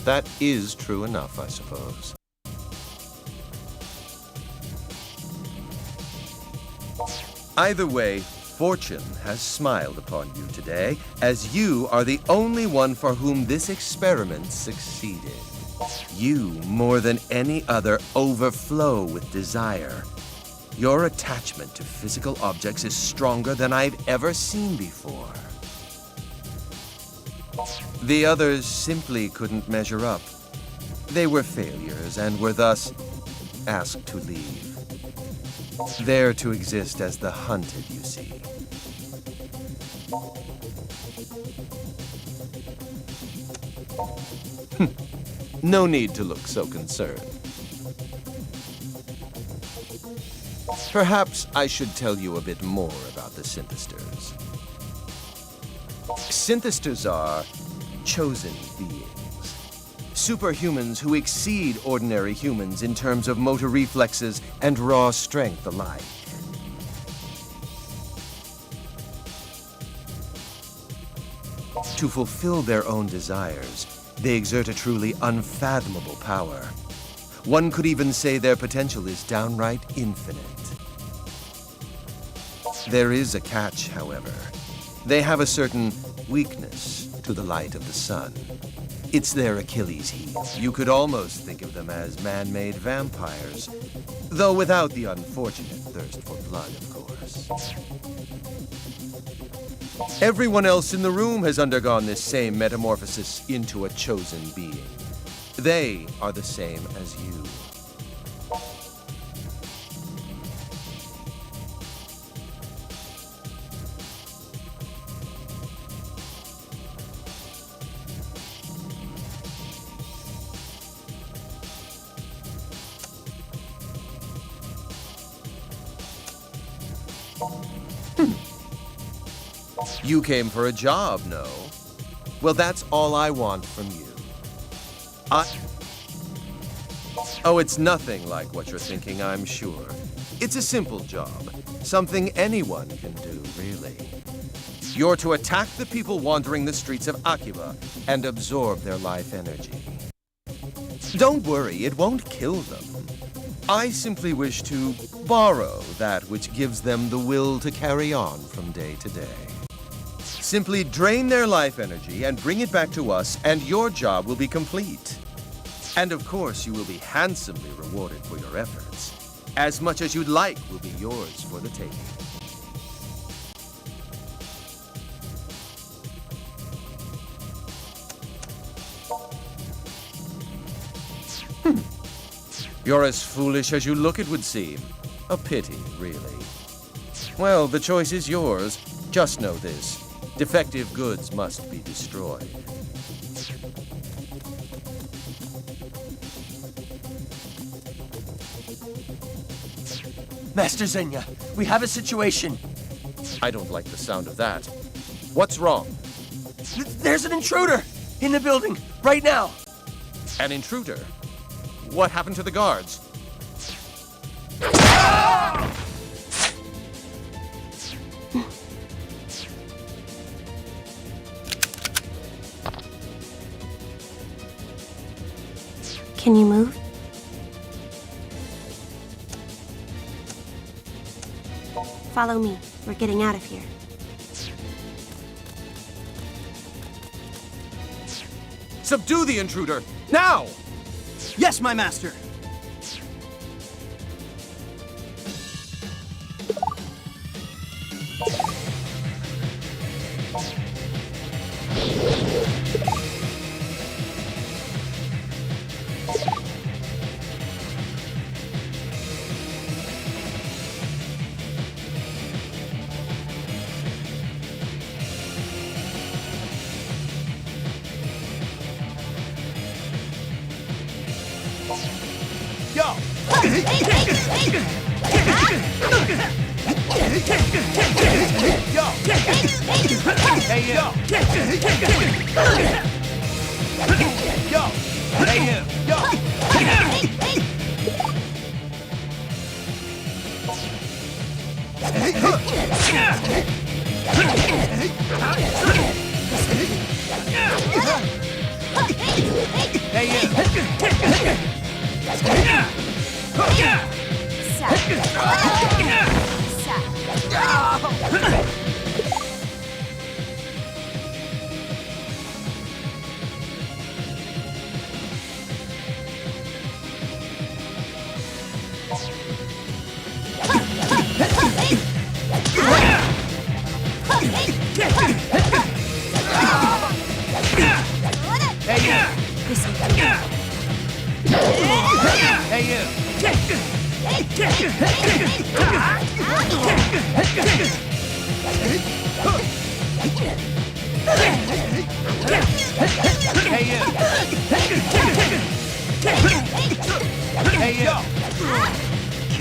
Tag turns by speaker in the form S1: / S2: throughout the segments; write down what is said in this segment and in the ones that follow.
S1: That is true enough, I suppose. Either way, fortune has smiled upon you today, as you are the only one for whom this experiment succeeded. You, more than any other, overflow with desire. Your attachment to physical objects is stronger than I've ever seen before. The others simply couldn't measure up. They were failures and were thus asked to leave. There to exist as the hunted, you see. No need to look so concerned. Perhaps I should tell you a bit more about the Synthesters. Synthesters are chosen beings. Superhumans who exceed ordinary humans in terms of motor reflexes and raw strength alike. To fulfill their own desires, they exert a truly unfathomable power. One could even say their potential is downright infinite. There is a catch, however. They have a certain weakness to the light of the sun. It's their Achilles heel. You could almost think of them as man-made vampires, though without the unfortunate thirst for blood, of course. Everyone else in the room has undergone this same metamorphosis into a chosen being. They are the same as you. You came for a job, no? Well, that's all I want from you. Oh, it's nothing like what you're thinking, I'm sure. It's a simple job. Something anyone can do, really. You're to attack the people wandering the streets of Akiba and absorb their life energy. Don't worry, it won't kill them. I simply wish to borrow that which gives them the will to carry on from day to day. Simply drain their life energy and bring it back to us, and your job will be complete. And of course, you will be handsomely rewarded for your efforts. As much as you'd like will be yours for the taking. You're as foolish as you look, it would seem. A pity, really. Well, the choice is yours. Just know this. Defective goods must be destroyed.
S2: Master Xenia, we have a situation.
S1: I don't like the sound of that. What's wrong?
S2: There's an intruder in the building right now.
S1: An intruder? What happened to the guards?
S3: Can you move? Follow me. We're getting out of here.
S1: Subdue the intruder! Now!
S2: Yes, my master.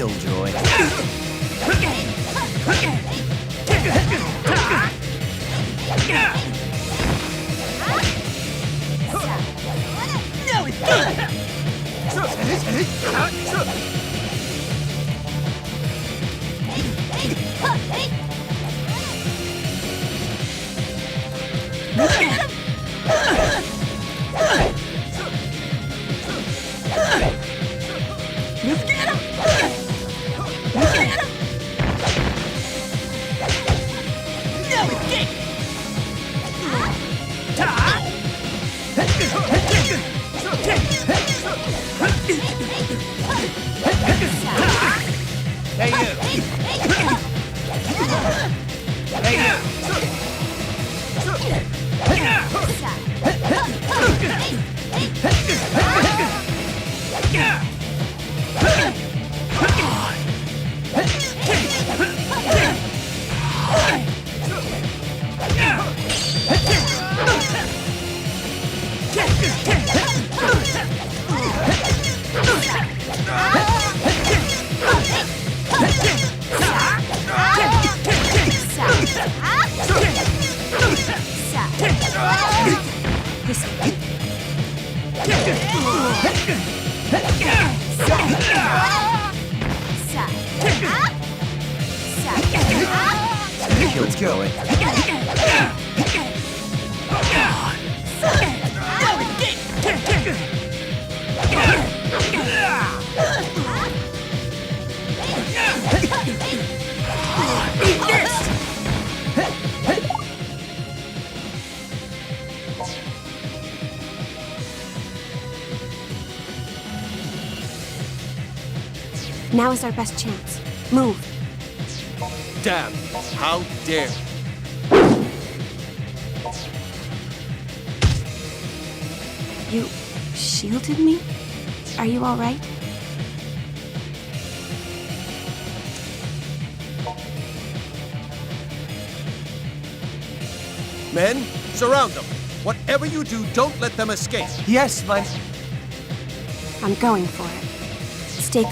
S2: Killjoy. Killjoy.
S3: Now is our best chance. Move.
S1: Damn! How dare!
S3: You shielded me? Are you all right?
S1: Men, surround them. Whatever you do, don't let them escape.
S2: Yes, my...
S3: I'm going for it. Stay...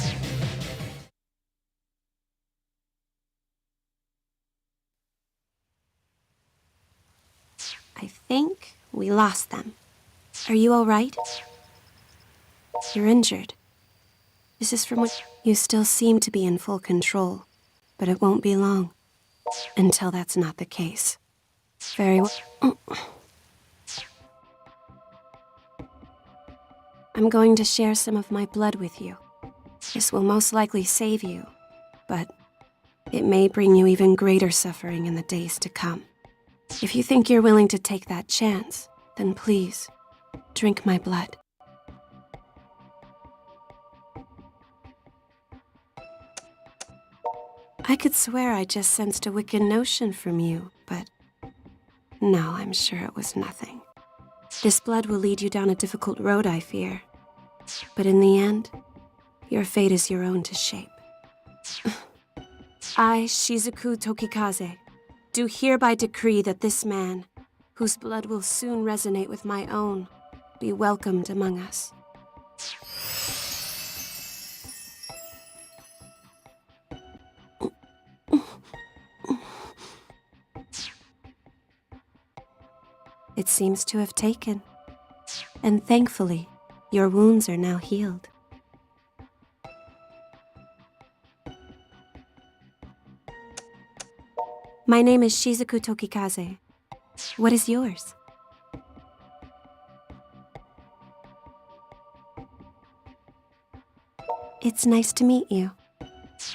S3: I think we lost them. Are you all right? You're injured. This is from what... You still seem to be in full control, but it won't be long until that's not the case. Very well. I'm going to share some of my blood with you. This will most likely save you, but it may bring you even greater suffering in the days to come. If you think you're willing to take that chance, then please, drink my blood. I could swear I just sensed a wicked notion from you, but no, I'm sure it was nothing. This blood will lead you down a difficult road, I fear. But in the end, your fate is your own to shape. I, Shizuku Tokikaze, do hereby decree that this man, whose blood will soon resonate with my own, be welcomed among us. it seems to have taken. And thankfully, your wounds are now healed. My name is Shizuku Tokikaze. What is yours? It's nice to meet you.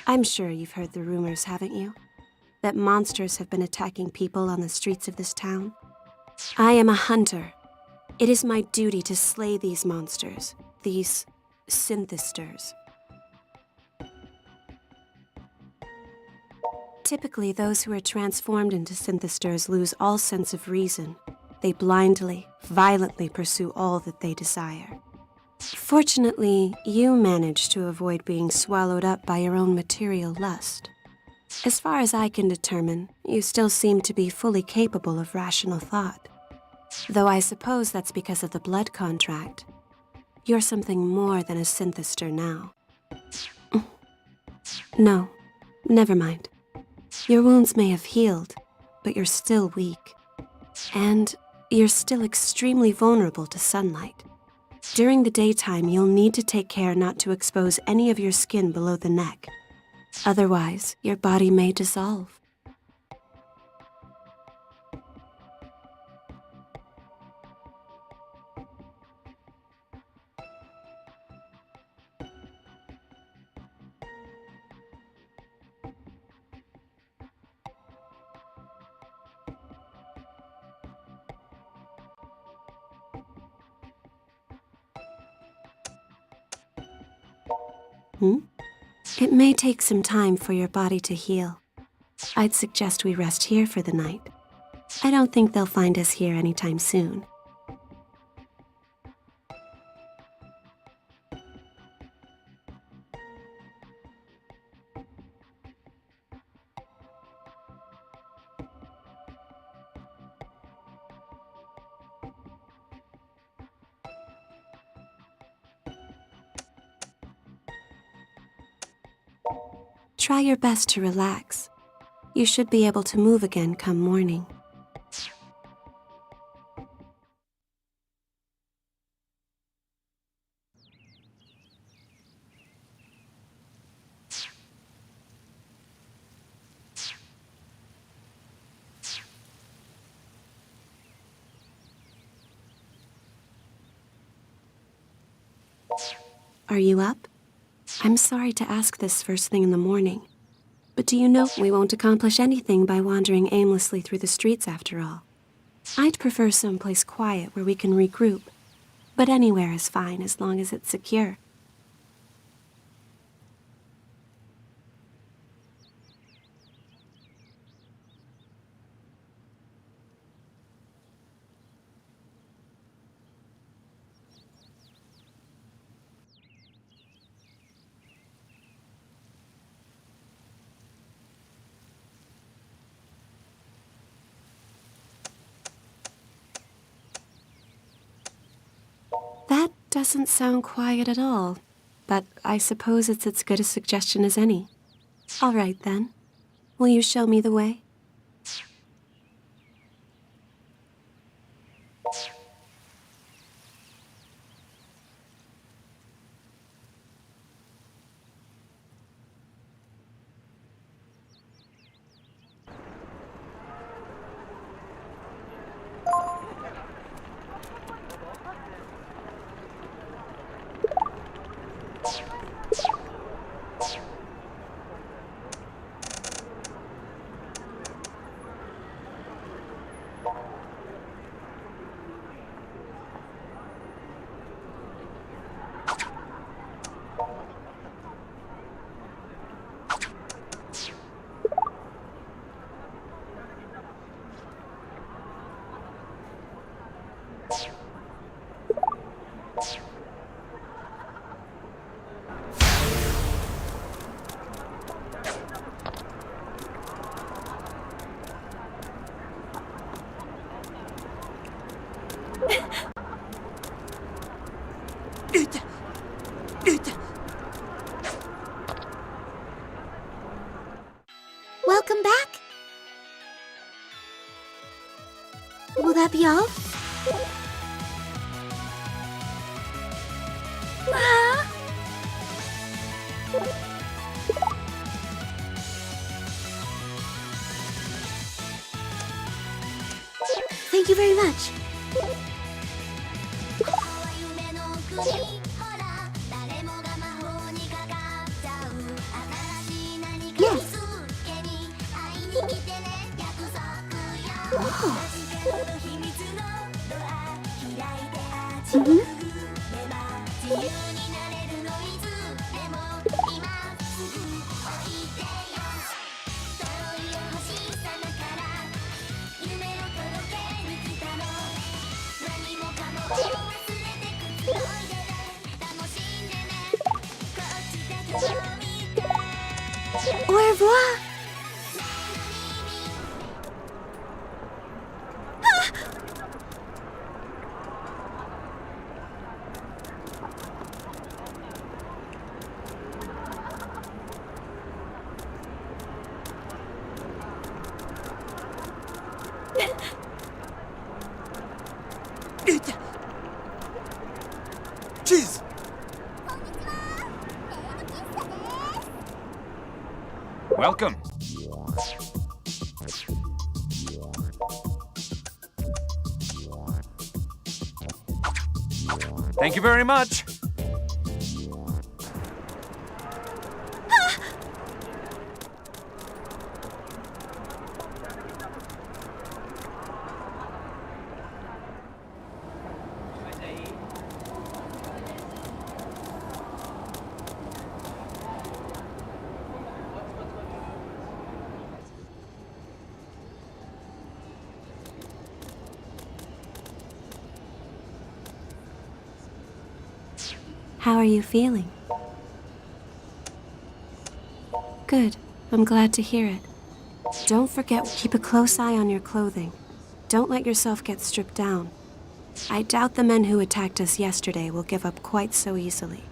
S3: I'm sure you've heard the rumors, haven't you? That monsters have been attacking people on the streets of this town. I am a hunter. It is my duty to slay these monsters, these synthesters. Typically, those who are transformed into synthesters lose all sense of reason. They blindly, violently pursue all that they desire. Fortunately, you managed to avoid being swallowed up by your own material lust. As far as I can determine, you still seem to be fully capable of rational thought. Though I suppose that's because of the blood contract. You're something more than a synthester now. No, never mind. Your wounds may have healed, but you're still weak. And you're still extremely vulnerable to sunlight. During the daytime, you'll need to take care not to expose any of your skin below the neck. Otherwise, your body may dissolve. It may take some time for your body to heal. I'd suggest we rest here for the night. I don't think they'll find us here anytime soon. Try your best to relax. You should be able to move again come morning. Are you up? I'm sorry to ask this first thing in the morning, but do you know we won't accomplish anything by wandering aimlessly through the streets after all? I'd prefer someplace quiet where we can regroup, but anywhere is fine as long as it's secure. That doesn't sound quiet at all, but I suppose it's as good a suggestion as any. All right, then. Will you show me the way?
S4: Welcome back. Will that be all?
S3: Thank you very much. Yes. Au revoir.
S2: Jeez!
S4: Welcome. Thank you very much.
S3: How are you feeling? Good. I'm glad to hear it. Don't forget, keep a close eye on your clothing. Don't let yourself get stripped down. I doubt the men who attacked us yesterday will give up quite so easily.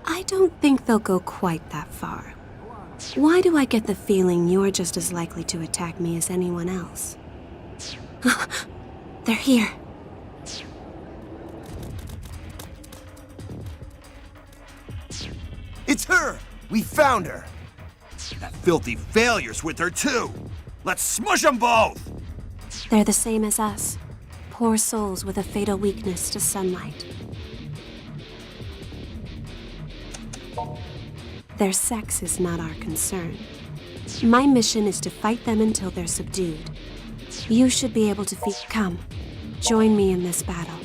S3: I don't think they'll go quite that far. Why do I get the feeling you're just as likely to attack me as anyone else? They're here.
S2: It's her! We found her! That filthy failure's with her, too! Let's smush them both!
S3: They're the same as us. Poor souls with a fatal weakness to sunlight. Their sex is not our concern. My mission is to fight them until they're subdued. You should be able to Come, join me in this battle.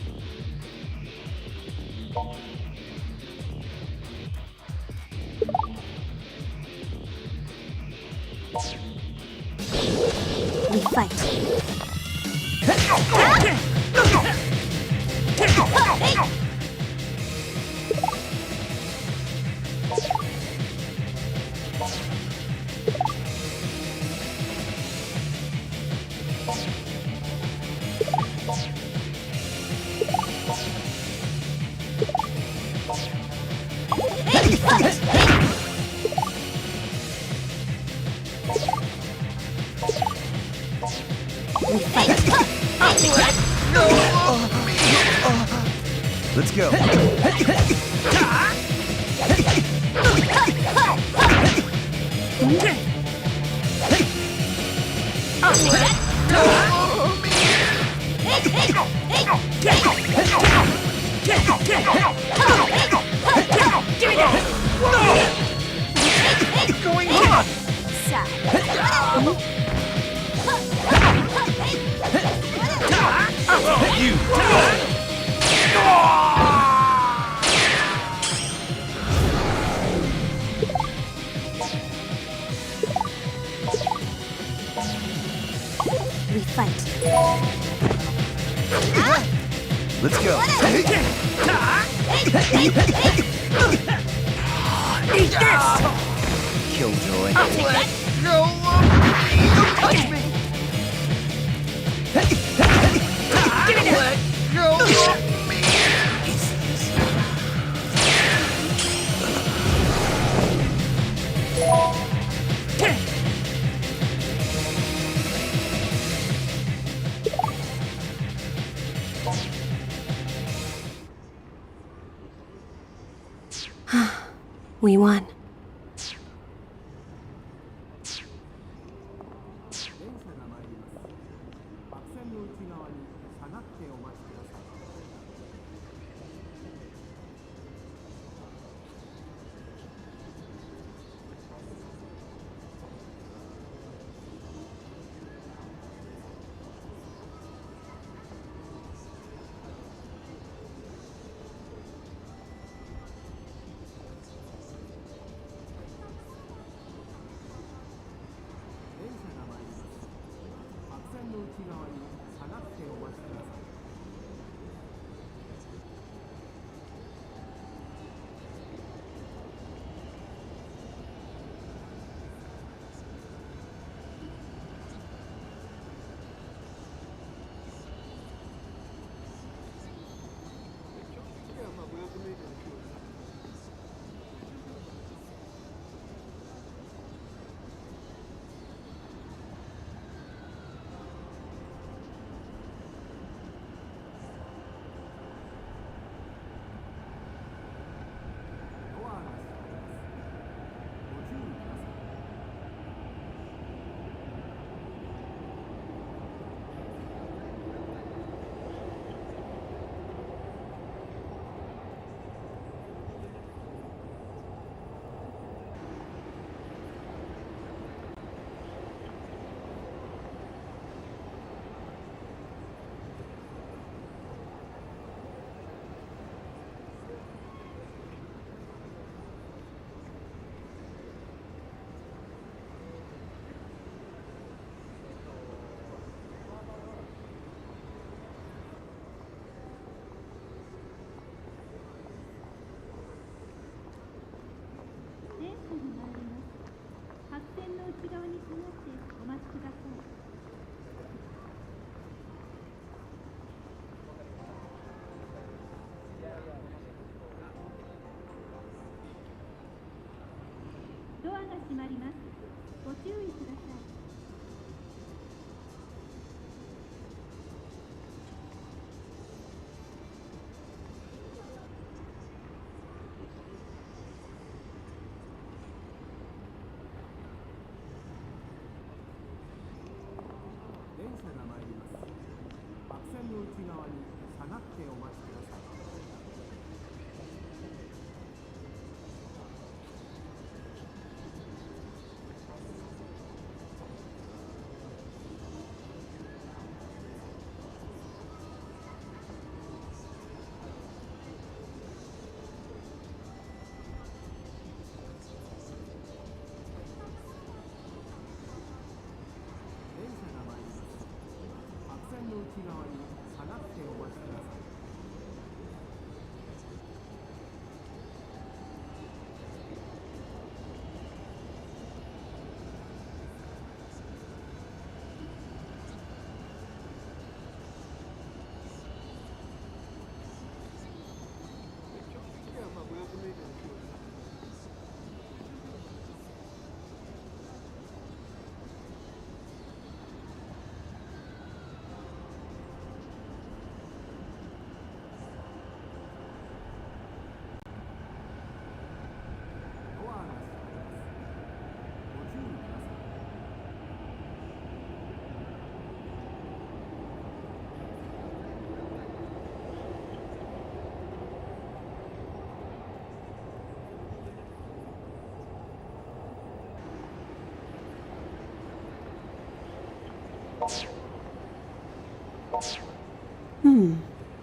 S3: We fight.
S2: Let's go.
S5: Going on?
S2: You!
S3: We fight.
S2: Let's go.
S5: Eat this!
S2: Killjoy.
S5: Let
S2: go of me! Don't touch me!
S5: Give me this!
S2: Let go of me!
S3: We won.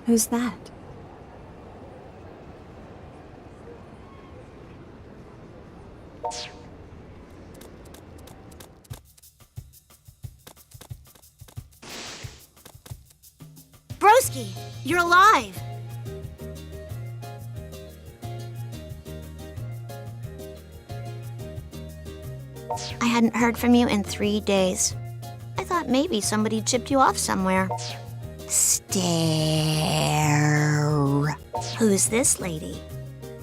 S3: Who's that?
S6: Broski, you're alive! I hadn't heard from you in 3 days. I thought maybe somebody chipped you off somewhere. Stare. Who's this lady?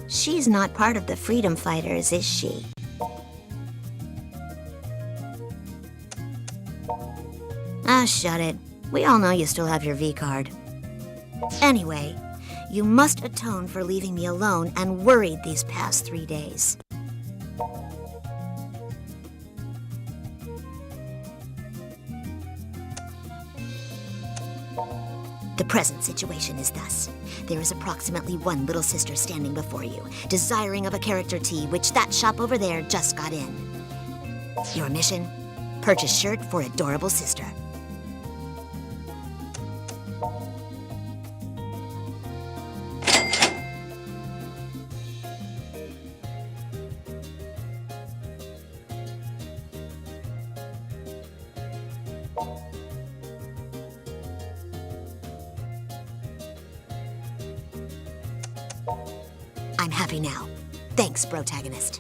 S6: She's not part of the Freedom Fighters, is she? Ah, shut it. We all know you still have your V-card. Anyway, You must atone for leaving me alone and worried these past 3 days. The present situation is thus. There is approximately one little sister standing before you, desiring of a character tea, which that shop over there just got in. Your mission? Purchase shirt for adorable sister. I'm happy now. Thanks, protagonist.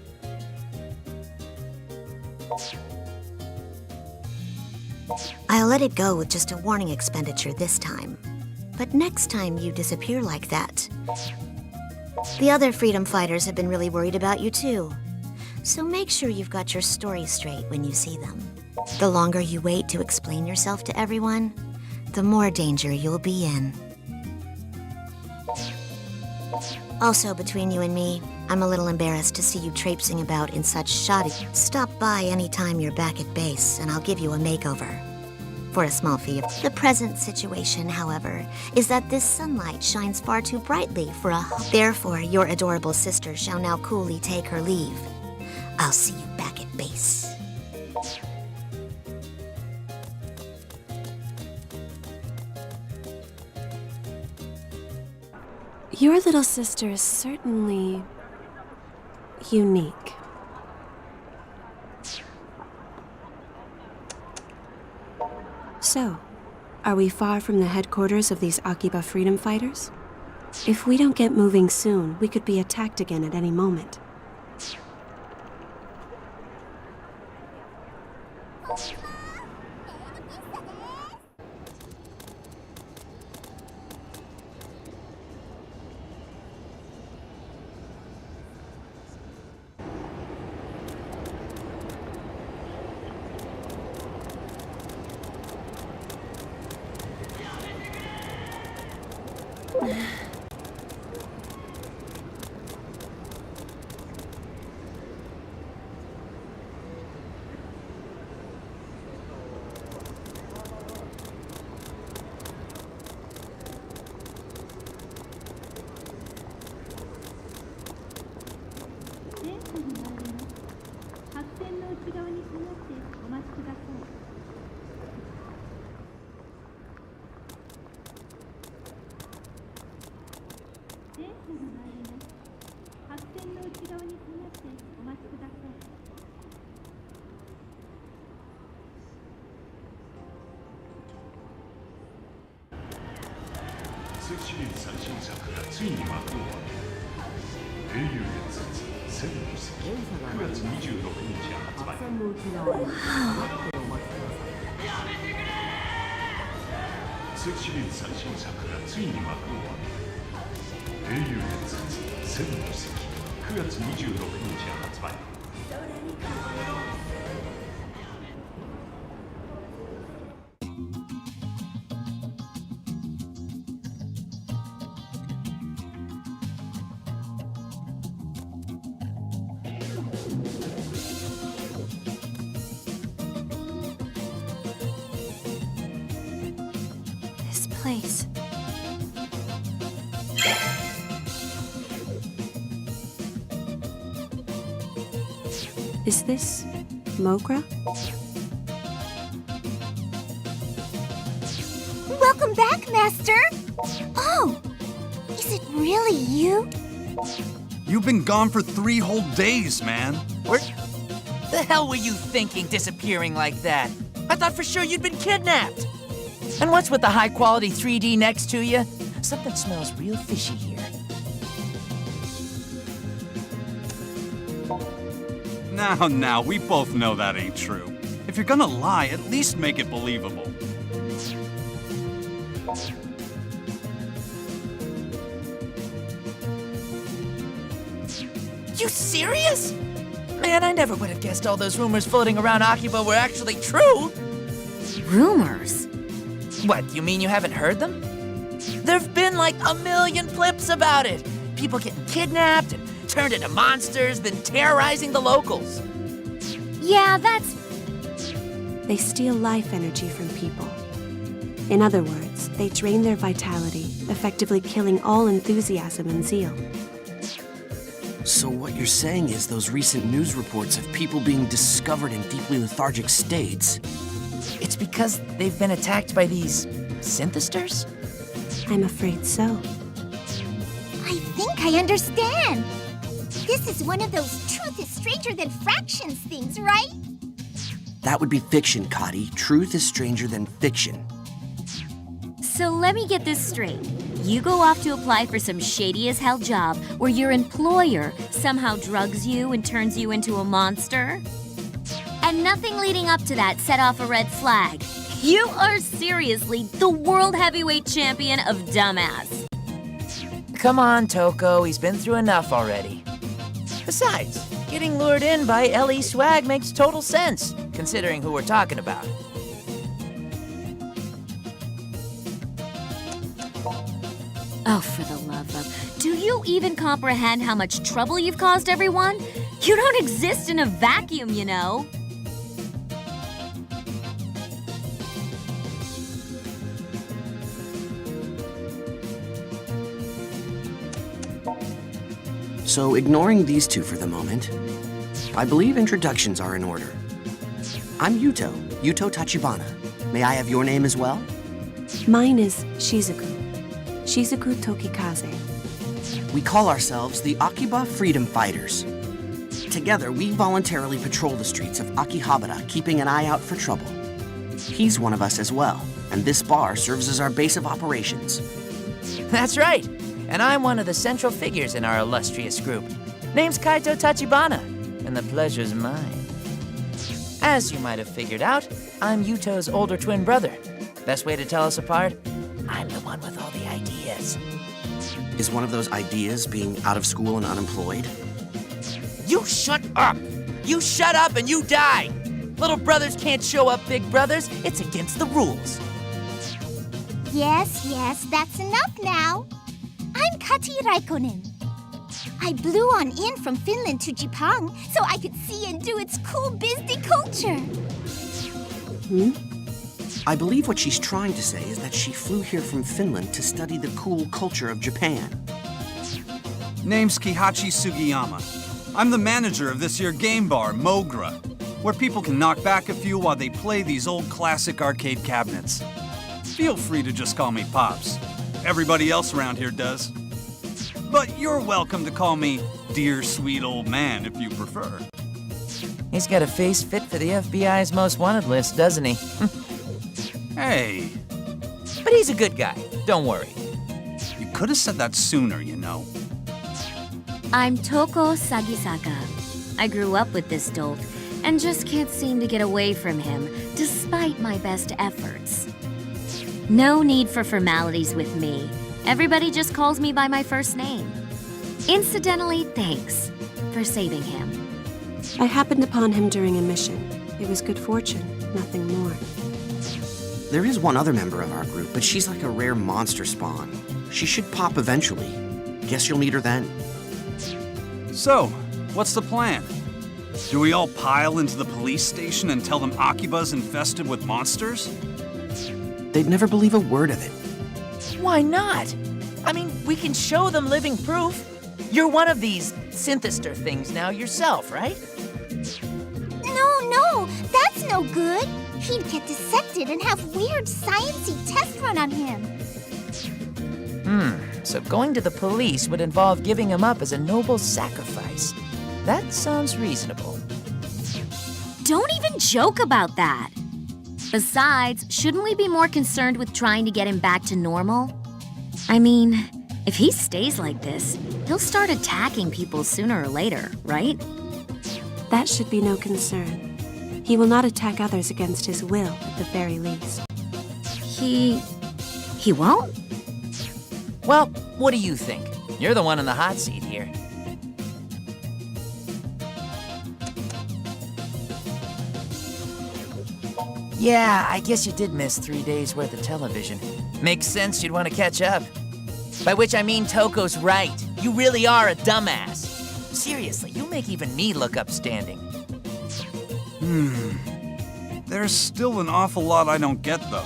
S6: I'll let it go with just a warning expenditure this time. But next time you disappear like that, the other freedom fighters have been really worried about you too. So make sure you've got your story straight when you see them. The longer you wait to explain yourself to everyone, the more danger you'll be in. Also, between you and me, I'm a little embarrassed to see you traipsing about in such shoddy. Stop by anytime you're back at base, and I'll give you a makeover. For a small fee. The present situation, however, is that this sunlight shines far too brightly for a... Therefore, your adorable sister shall now coolly take her leave. I'll see you back at base.
S3: Your little sister is certainly unique. So, are we far from the headquarters of these Akiba freedom fighters? If we don't get moving soon, we could be attacked again at any moment. This place. Is this Mogra?
S6: Welcome back, Master! Oh! Is it really you?
S2: You've been gone for 3 whole days, man.
S5: Where the hell were you thinking disappearing like that? I thought for sure you'd been kidnapped. And what's with the high-quality 3D next to you? Something smells real fishy here.
S2: Now, we both know that ain't true. If you're gonna lie, at least make it believable.
S5: You serious? Man, I never would have guessed all those rumors floating around Akiba were actually true.
S7: Rumors?
S5: What, you mean you haven't heard them? There've been like a million flips about it. People getting kidnapped and turned into monsters, then terrorizing the locals.
S7: Yeah, that's...
S3: They steal life energy from people. In other words, they drain their vitality, effectively killing all enthusiasm and zeal.
S8: So what you're saying is those recent news reports of people being discovered in deeply lethargic states...
S5: It's because they've been attacked by these synthesters?
S3: I'm afraid so.
S7: I think I understand. This is one of those truth is stranger than fractions things, right?
S8: That would be fiction, Cotty. Truth is stranger than fiction.
S7: So let me get this straight. You go off to apply for some shady-as-hell job where your employer somehow drugs you and turns you into a monster? And nothing leading up to that set off a red flag. You are seriously the world heavyweight champion of dumbass.
S5: Come on, Toko, he's been through enough already. Besides, getting lured in by L.E. Swag makes total sense, considering who we're talking about.
S7: Oh, for the love of... Do you even comprehend how much trouble you've caused everyone? You don't exist in a vacuum, you know.
S8: So ignoring these two for the moment, I believe introductions are in order. I'm Yuto Tachibana. May I have your name as well?
S3: Mine is Shizuku. Shizuku Tokikaze.
S8: We call ourselves the Akiba Freedom Fighters. Together, we voluntarily patrol the streets of Akihabara, keeping an eye out for trouble. He's one of us as well, and this bar serves as our base of operations.
S5: That's right, and I'm one of the central figures in our illustrious group. Name's Kaito Tachibana, and the pleasure's mine. As you might have figured out, I'm Yuto's older twin brother. Best way to tell us apart? I'm the one with all the ideas.
S8: Is one of those ideas being out of school and unemployed?
S5: You shut up! You shut up and you die! Little brothers can't show up big brothers. It's against the rules.
S7: Yes, that's enough now. I'm Kati Raikkonen. I blew on in from Finland to Japan so I could see and do its cool bizdy culture.
S8: I believe what she's trying to say is that she flew here from Finland to study the cool culture of Japan.
S2: Name's Kihachi Sugiyama. I'm the manager of this here game bar, Mogra, where people can knock back a few while they play these old classic arcade cabinets. Feel free to just call me Pops. Everybody else around here does. But you're welcome to call me Dear Sweet Old Man if you prefer.
S5: He's got a face fit for the FBI's most wanted list, doesn't he?
S2: Hey,
S5: But he's a good guy, don't worry.
S2: you could have said that sooner, you know.
S7: I'm Toko Sagisaka. I grew up with this dolt and just can't seem to get away from him, despite my best efforts. No need for formalities with me. Everybody just calls me by my first name. Incidentally, thanks for saving him.
S3: I happened upon him during a mission. It was good fortune, nothing more.
S8: There is one other member of our group, but she's like a rare monster spawn. She should pop eventually. Guess you'll meet her then.
S2: So, what's the plan? Do we all pile into the police station and tell them Akiba's infested with monsters?
S8: They'd never believe a word of it.
S5: Why not? I mean, we can show them living proof. You're one of these synthester things now yourself, right?
S7: No, that's no good. He'd get dissected and have weird sciencey tests run on him.
S5: So going to the police would involve giving him up as a noble sacrifice. That sounds reasonable.
S7: Don't even joke about that. Besides, shouldn't we be more concerned with trying to get him back to normal? I mean, if he stays like this, he'll start attacking people sooner or later, right?
S3: That should be no concern. He will not attack others against his will, at the very least.
S7: He won't?
S5: Well, what do you think? You're the one in the hot seat here. Yeah, I guess you did miss 3 days worth of television. Makes sense you'd want to catch up. By which I mean Toko's right. You really are a dumbass. Seriously, you make even me look upstanding.
S2: There's still an awful lot I don't get, though.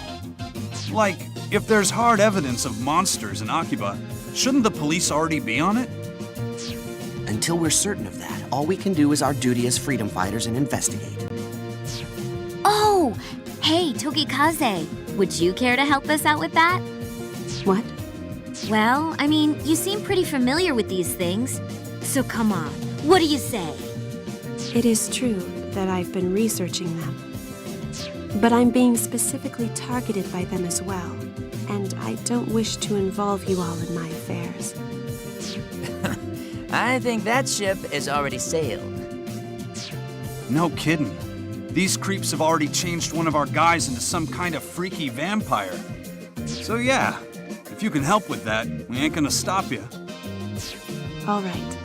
S2: Like, if there's hard evidence of monsters in Akiba, shouldn't the police already be on it?
S8: Until we're certain of that, all we can do is our duty as freedom fighters and investigate.
S7: Oh! Hey, Tokikaze, would you care to help us out with that?
S3: What?
S7: Well, I mean, you seem pretty familiar with these things. So come on, what do you say?
S3: It is true that I've been researching them. But I'm being specifically targeted by them as well. And I don't wish to involve you all in my affairs.
S5: I think that ship has already sailed.
S2: No kidding. These creeps have already changed one of our guys into some kind of freaky vampire. So yeah, if you can help with that, we ain't gonna stop you.
S3: All right.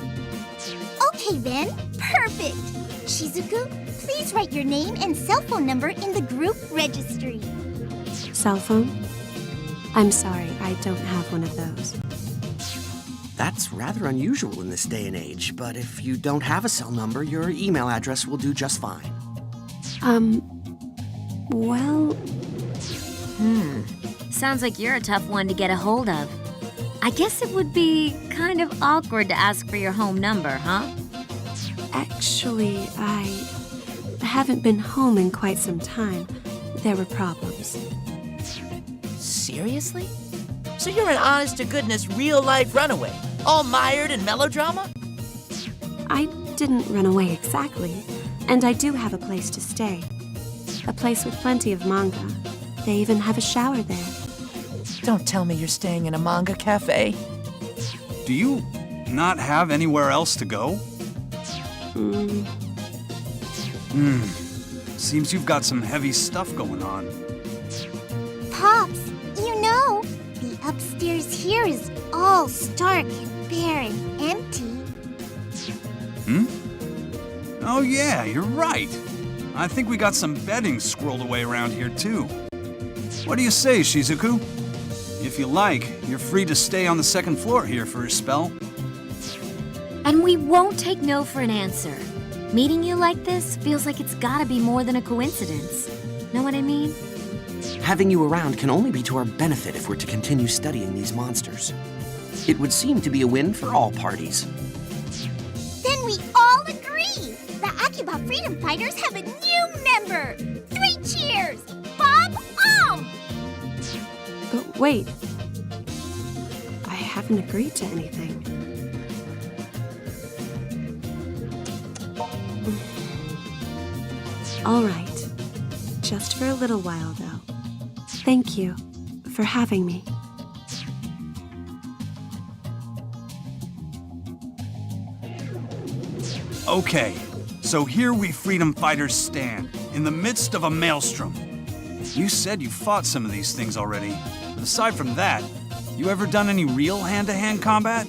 S9: Okay then, perfect. Shizuku, please write your name and cell phone number in the group registry.
S3: Cell phone? I'm sorry, I don't have one of those.
S8: That's rather unusual in this day and age, but if you don't have a cell number, your email address will do just fine.
S3: Well,
S7: Sounds like you're a tough one to get a hold of. I guess it would be kind of awkward to ask for your home number, huh?
S3: actually, I haven't been home in quite some time. There were problems.
S5: Seriously? So you're an honest-to-goodness real-life runaway, all mired in melodrama?
S3: I didn't run away exactly, and I do have a place to stay. A place with plenty of manga. They even have a shower there.
S5: Don't tell me you're staying in a manga cafe.
S2: Do you not have anywhere else to go? Seems you've got some heavy stuff going on.
S9: Pops, you know, the upstairs here is all stark and bare and empty.
S2: Oh yeah, you're right. I think we got some bedding squirreled away around here too. What do you say, Shizuku? If you like, you're free to stay on the second floor here for a spell.
S7: And we won't take no for an answer. Meeting you like this feels like it's gotta be more than a coincidence. Know what I mean?
S8: Having you around can only be to our benefit if we're to continue studying these monsters. It would seem to be a win for all parties.
S9: Then we all agree! The Akiba Freedom Fighters have a new member! 3 cheers! Bob Om!
S3: But wait. I haven't agreed to anything. All right. Just for a little while, though. Thank you for having me.
S2: Okay, so here we freedom fighters stand, in the midst of a maelstrom. You said you fought some of these things already, but aside from that, you ever done any real hand-to-hand combat?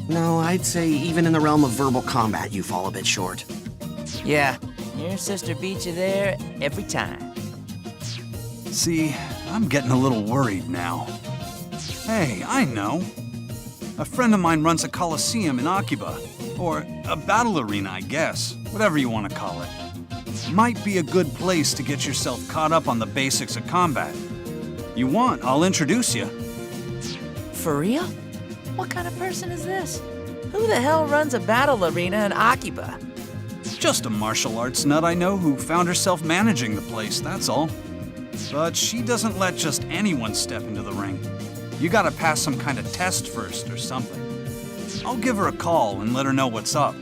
S8: No, I'd say even in the realm of verbal combat, you fall a bit short.
S5: Yeah, your sister beat you there every time.
S2: See, I'm getting a little worried now. Hey, I know. A friend of mine runs a coliseum in Akiba, or a battle arena, I guess, whatever you want to call it. Might be a good place to get yourself caught up on the basics of combat. You want, I'll introduce you.
S5: For real? What kind of person is this? Who the hell runs a battle arena in Akiba?
S2: Just a martial arts nut I know who found herself managing the place, that's all. But she doesn't let just anyone step into the ring. You gotta pass some kind of test first or something. I'll give her a call and let her know what's up.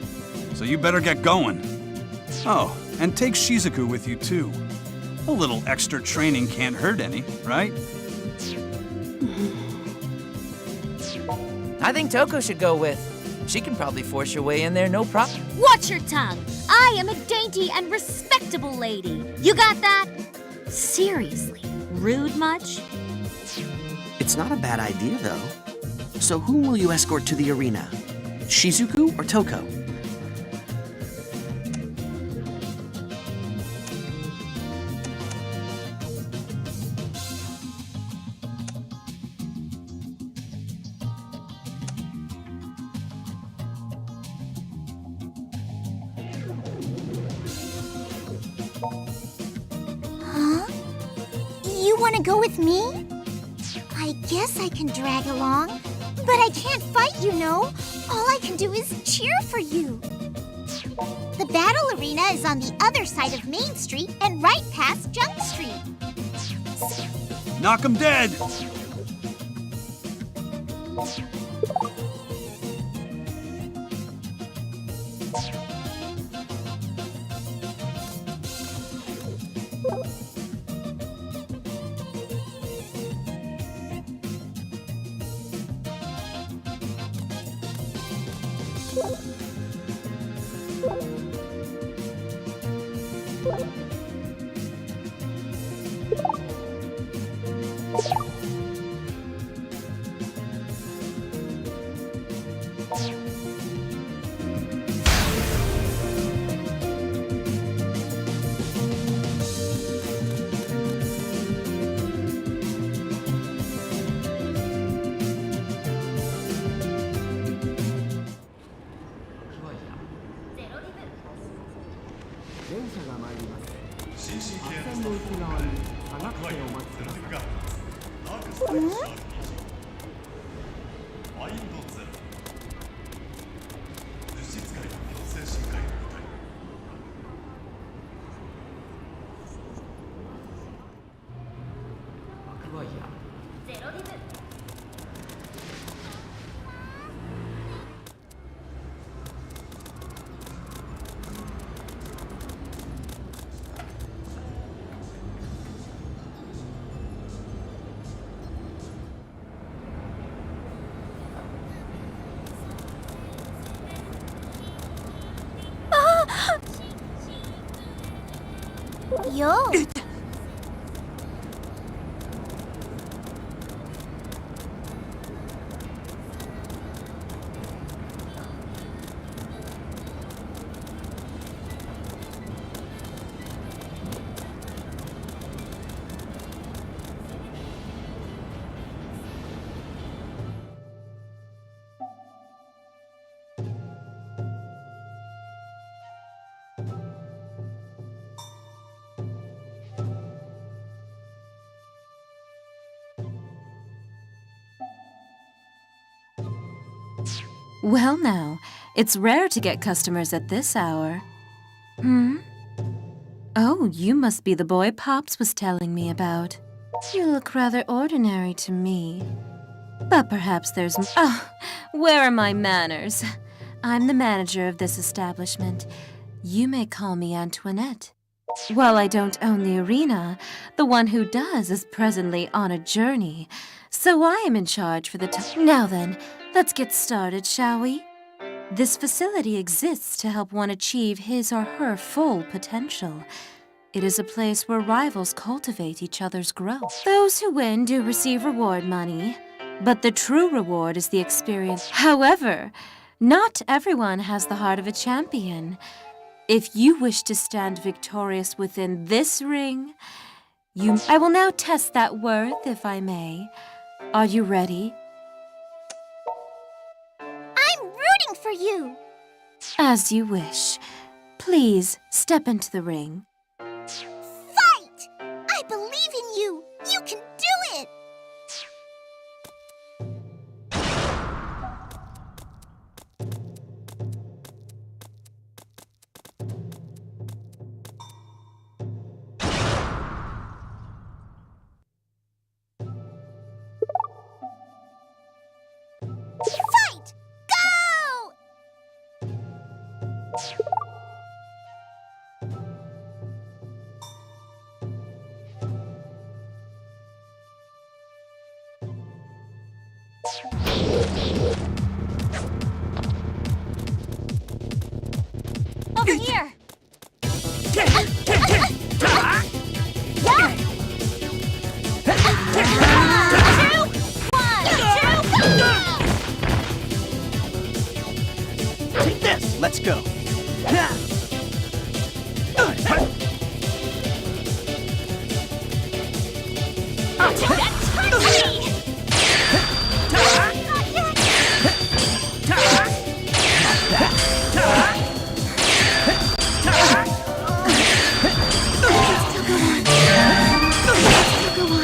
S2: So you better get going. Oh, and take Shizuku with you too. A little extra training can't hurt any, right?
S5: I think Toko should go with. She can probably force her way in there, no problem.
S7: Watch your tongue! I am a dainty and respectable lady. You got that? Seriously, rude much?
S8: It's not a bad idea, though. So whom will you escort to the arena? Shizuku or Toko?
S9: Huh? You want to go with me? I guess I can drag along, but I can't fight, you know. All I can do is cheer for you. The battle arena is on the other side of Main Street and right past Junk Street.
S2: Knock 'em dead!
S9: Yo.
S10: Well now, it's rare to get customers at this hour. Oh, you must be the boy Pops was telling me about. You look rather ordinary to me. But perhaps there's... Oh, where are my manners? I'm the manager of this establishment. You may call me Antoinette. While I don't own the arena, the one who does is presently on a journey. So I am in charge for the time. Now then, let's get started, shall we? This facility exists to help one achieve his or her full potential. It is a place where rivals cultivate each other's growth. Those who win do receive reward money, but the true reward is the experience. However, not everyone has the heart of a champion. If you wish to stand victorious within this ring, I will now test that worth, if I may. Are you ready?
S9: I'm rooting for you.
S10: As you wish. Please, step into the ring.
S9: Fight! I believe in you. You can do it. Fight! Go! Over here!
S8: Take this! Let's go!
S5: How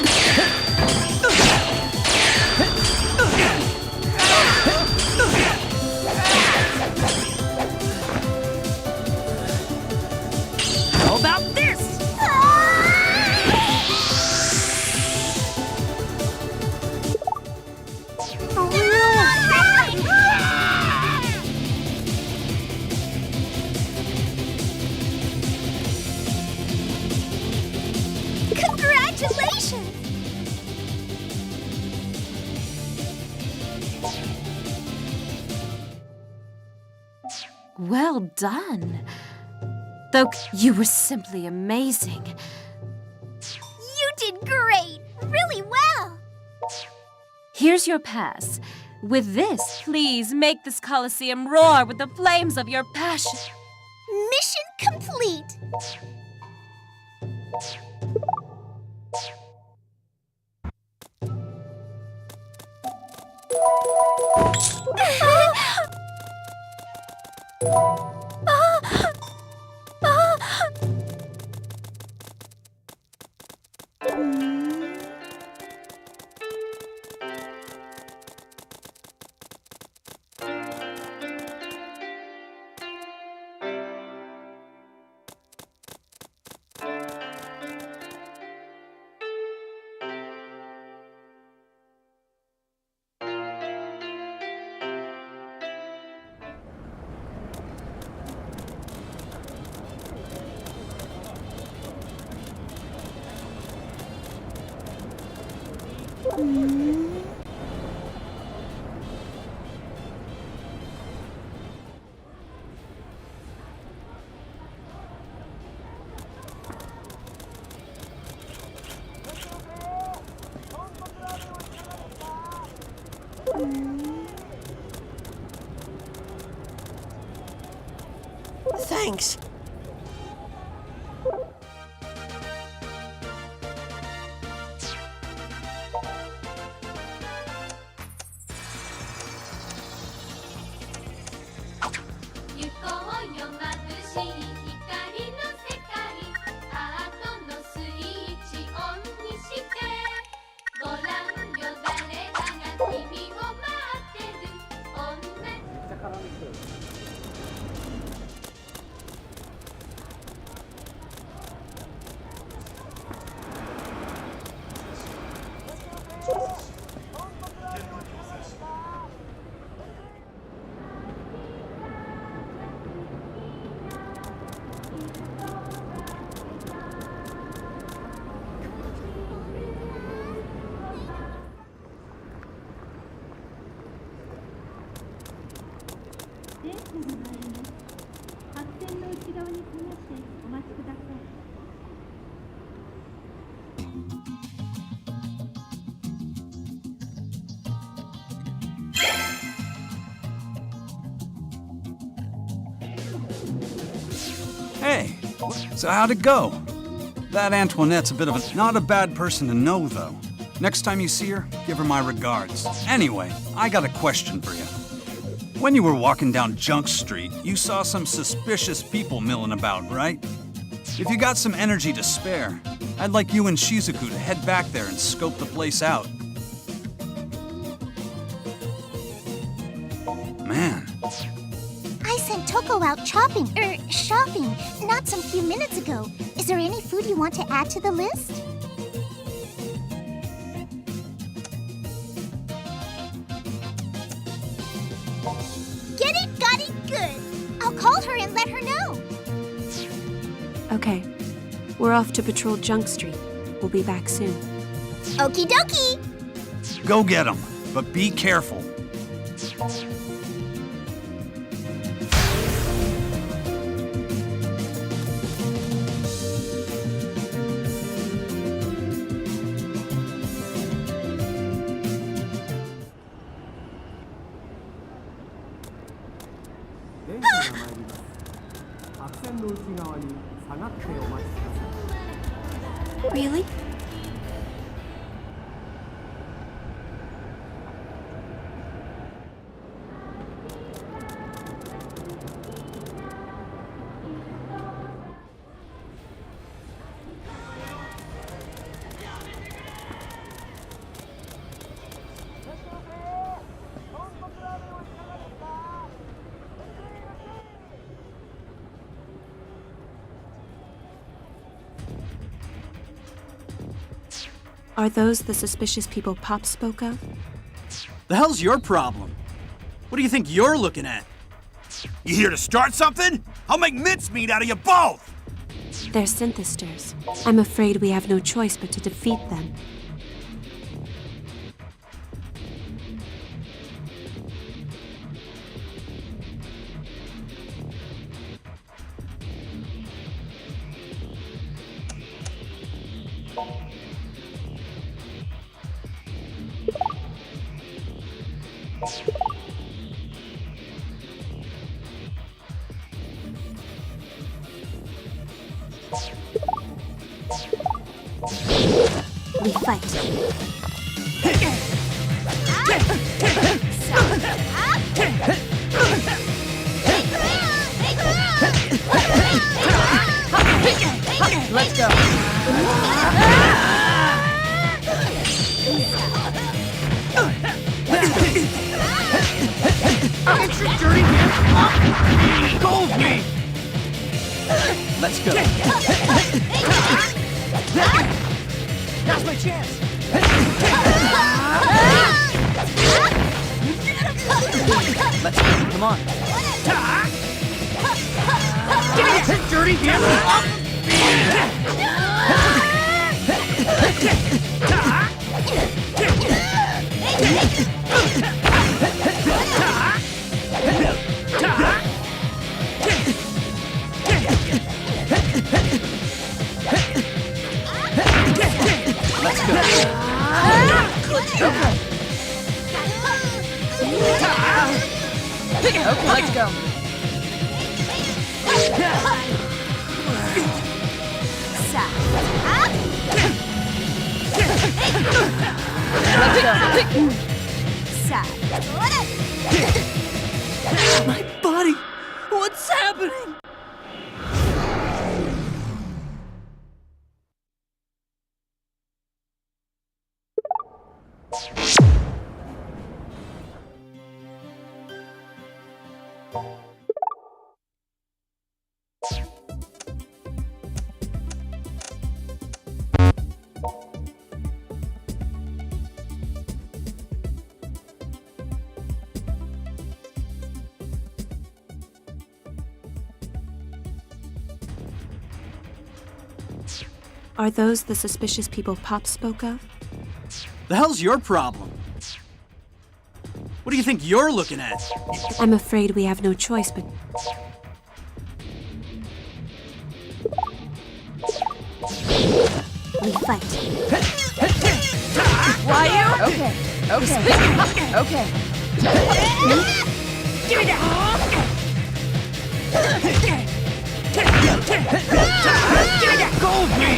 S5: about this?
S9: Congratulations!
S10: Well done. Though you were simply amazing.
S9: You did great! Really well!
S10: Here's your pass. With this, please make this Colosseum roar with the flames of your passion.
S9: Mission complete!
S11: Thanks.
S2: Hey, so how'd it go? That Antoinette's a bit of a... Not a bad person to know, though. Next time you see her, give her my regards. Anyway, I got a question for you. When you were walking down Junk Street, you saw some suspicious people milling about, right? If you got some energy to spare, I'd like you and Shizuku to head back there and scope the place out. Man.
S9: I sent Toko out shopping not some few minutes ago. Is there any food you want to add to the list? Get it, got it, good. I'll call her and let her know.
S3: Okay. We're off to patrol Junk Street. We'll be back soon.
S9: Okie dokie.
S2: Go get 'em, but be careful.
S3: Really? Are those the suspicious people Pop spoke of?
S2: The hell's your problem? What do you think you're looking at?
S12: You here to start something? I'll make mincemeat out of you both!
S3: They're synthesters. I'm afraid we have no choice but to defeat them. We fight.
S5: Let's go.
S12: Get your dirty hands off me! Scold me!
S2: Let's go.
S5: Now's my chance.
S2: Let's go. Come on.
S12: Get your dirty hands off
S2: Let's go.
S5: Okay, let's go. Let's go.
S2: My body! What's happening?
S3: Are those the suspicious people Pop spoke of?
S2: The hell's your problem? What do you think you're looking at?
S3: I'm afraid we have no choice but... We fight.
S5: Why you? Okay. Okay.
S12: Give me that! Give me that! Scold me!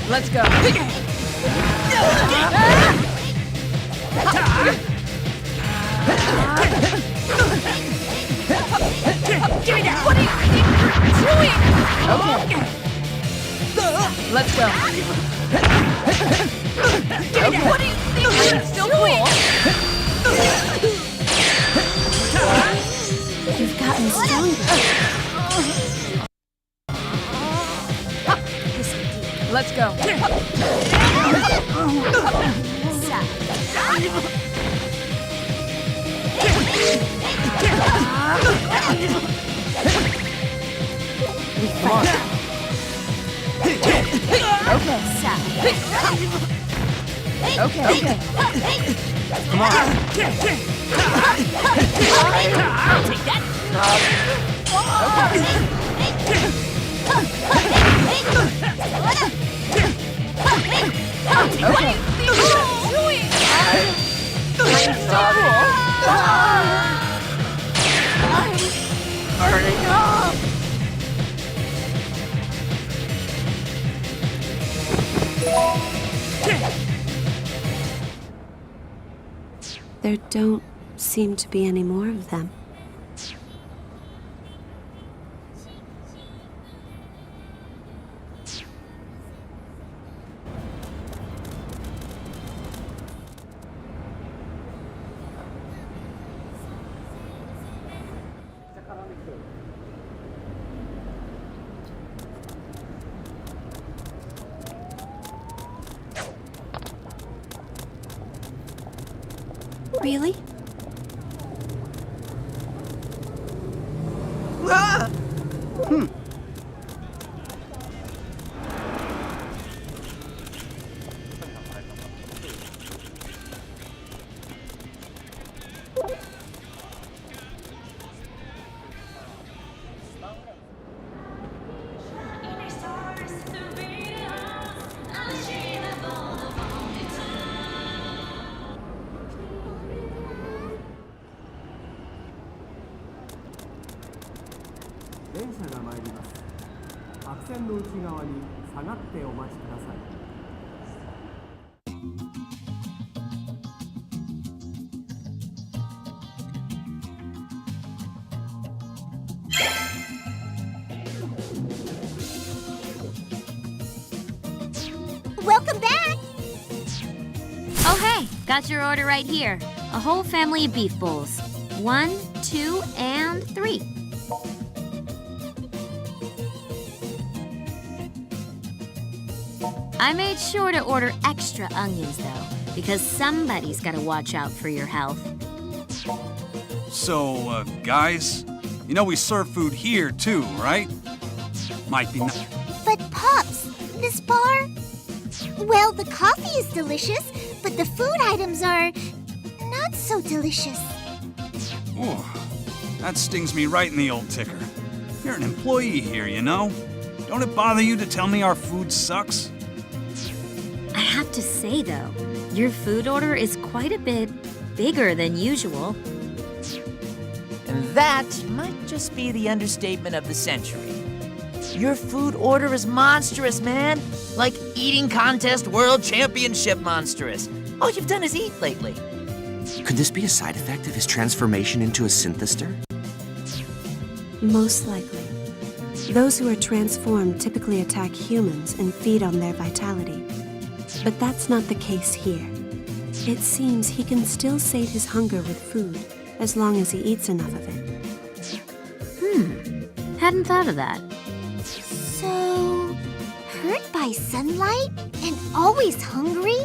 S5: Let's go.
S12: Give me that! What are you doing?
S5: Okay. Let's go.
S12: Okay. What do you think you're still doing?
S3: You've gotten stronger.
S5: Let's go.
S3: We fight.
S5: Okay.
S2: Come on.
S12: I'll take that!
S3: There don't seem to be any more of them. Really?
S11: Ah!
S9: Welcome back!
S7: Oh, hey, got your order right here. A whole family of beef bowls. 1, 2, and 3. I made sure to order extra onions, though, because somebody's got to watch out for your health.
S2: So, guys, you know we serve food here too, right? Might be not.
S9: But Pops, this bar... Well, the coffee is delicious, but the food items are... not so delicious.
S2: Ooh, that stings me right in the old ticker. You're an employee here, you know? Don't it bother you to tell me our food sucks?
S7: I have to say, though, your food order is quite a bit bigger than usual.
S5: And that might just be the understatement of the century. Your food order is monstrous, man. Like eating contest world championship monstrous. All you've done is eat lately.
S8: Could this be a side effect of his transformation into a synthester?
S3: Most likely. Those who are transformed typically attack humans and feed on their vitality. But that's not the case here. It seems he can still sate his hunger with food, as long as he eats enough of it.
S7: Hadn't thought of that.
S9: So... hurt by sunlight? And always hungry?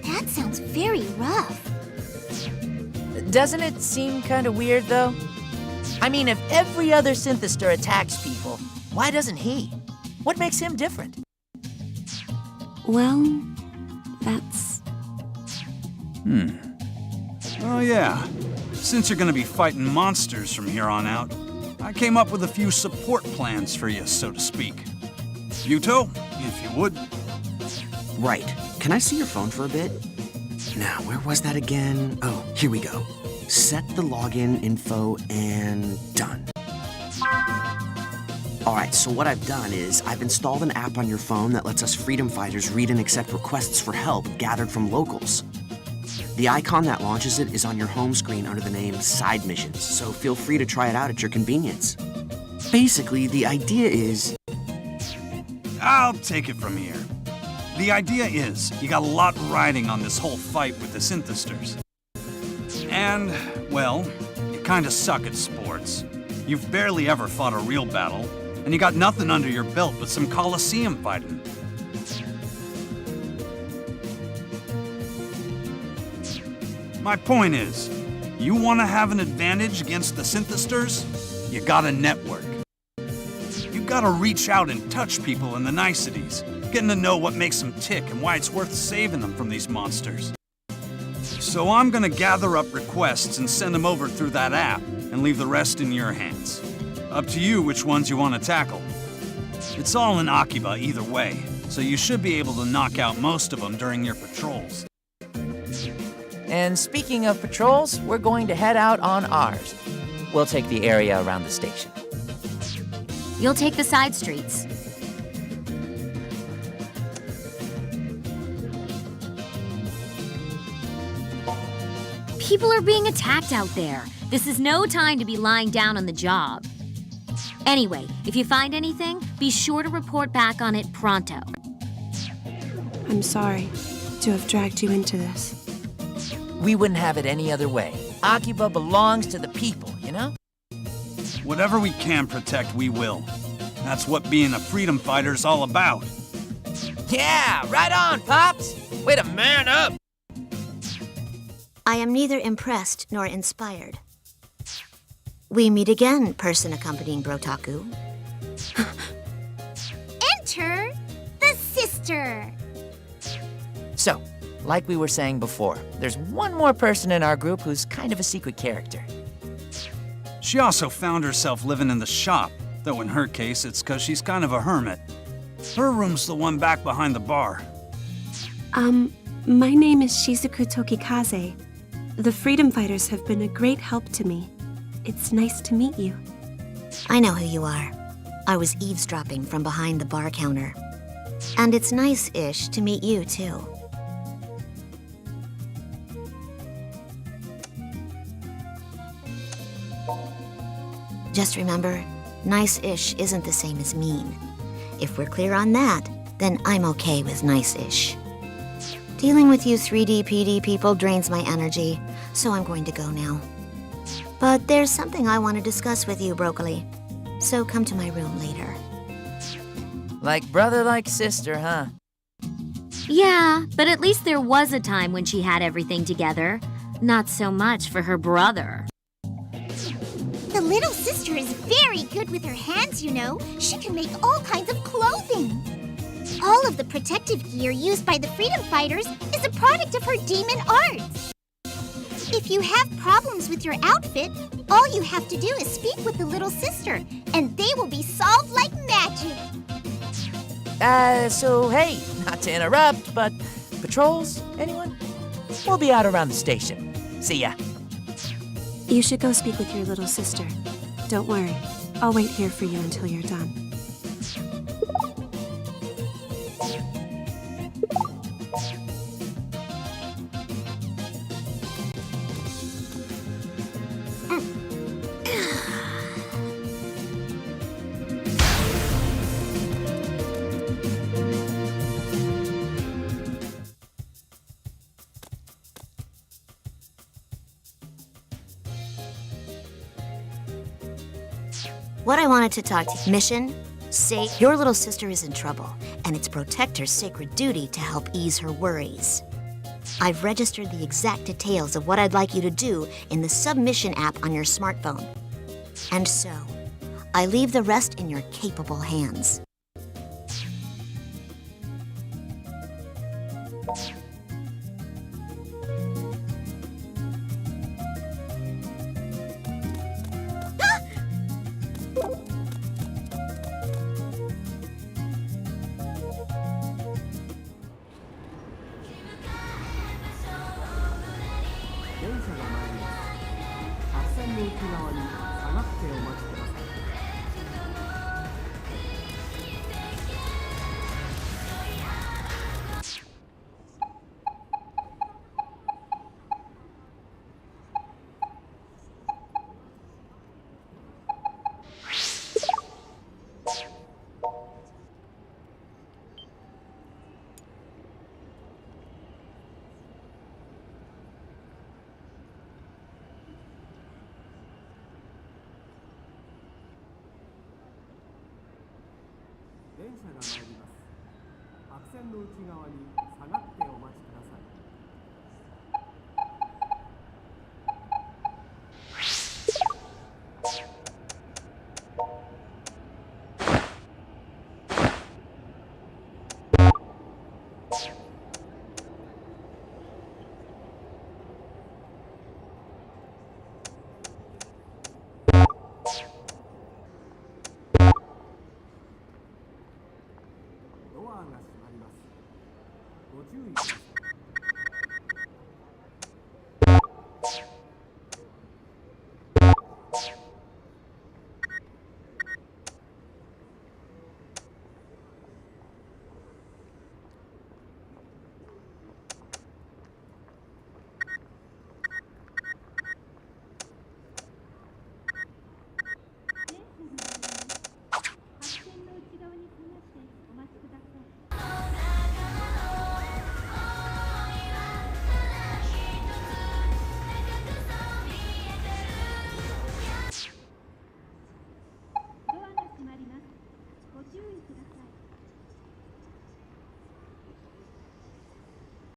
S9: That sounds very rough.
S5: Doesn't it seem kind of weird, though? I mean, if every other synthester attacks people, why doesn't he? What makes him different?
S3: Well, that's...
S2: Oh yeah. Since you're gonna be fighting monsters from here on out, I came up with a few support plans for you, so to speak. Yuto, if you would.
S8: Right. Can I see your phone for a bit? Now, where was that again? Oh, here we go. Set the login info and done. Alright, so what I've done is I've installed an app on your phone that lets us freedom fighters read and accept requests for help gathered from locals. The icon that launches it is on your home screen under the name Side Missions, so feel free to try it out at your convenience. Basically, the idea is...
S2: I'll take it from here. The idea is, you got a lot riding on this whole fight with the synthesters. And, well, you kinda suck at sports. You've barely ever fought a real battle, and you got nothing under your belt but some Colosseum fighting. My point is, you want to have an advantage against the synthesters? You gotta network. You gotta reach out and touch people in the niceties, getting to know what makes them tick and why it's worth saving them from these monsters. So I'm gonna gather up requests and send them over through that app, and leave the rest in your hands. Up to you which ones you want to tackle. It's all in Akiba either way, so you should be able to knock out most of them during your patrols.
S5: And speaking of patrols, we're going to head out on ours. We'll take the area around the station.
S7: You'll take the side streets. People are being attacked out there. This is no time to be lying down on the job. Anyway, if you find anything, be sure to report back on it pronto.
S3: I'm sorry to have dragged you into this.
S5: We wouldn't have it any other way. Akiba belongs to the people, you know?
S2: Whatever we can protect, we will. That's what being a freedom fighter's all about.
S5: Yeah, right on, Pops! Way to man up!
S6: I am neither impressed nor inspired. We meet again, person accompanying Brotaku.
S9: Enter the sister.
S5: So, like we were saying before, there's one more person in our group who's kind of a secret character.
S2: She also found herself living in the shop, though in her case, it's because she's kind of a hermit. Her room's the one back behind the bar.
S3: My name is Shizuku Tokikaze. The freedom fighters have been a great help to me. It's nice to meet you.
S6: I know who you are. I was eavesdropping from behind the bar counter. And it's nice-ish to meet you, too. Just remember, nice-ish isn't the same as mean. If we're clear on that, then I'm okay with nice-ish. Dealing with you 3D PD people drains my energy, so I'm going to go now. But there's something I want to discuss with you, Broccoli. So come to my room later.
S5: Like brother, like sister, huh?
S7: Yeah, but at least there was a time when she had everything together. Not so much for her brother.
S9: The little sister is very good with her hands, you know. She can make all kinds of clothing. All of the protective gear used by the freedom fighters is a product of her demon arts. If you have problems with your outfit, all you have to do is speak with the little sister, and they will be solved like magic.
S5: So hey, not to interrupt, but patrols, anyone? We'll be out around the station. See ya.
S3: You should go speak with your little sister. Don't worry. I'll wait here for you until you're done.
S6: What I wanted to talk to mission, say your little sister is in trouble, and it's Protector's sacred duty to help ease her worries. I've registered the exact details of what I'd like you to do in the submission app on your smartphone. And so, I leave the rest in your capable hands.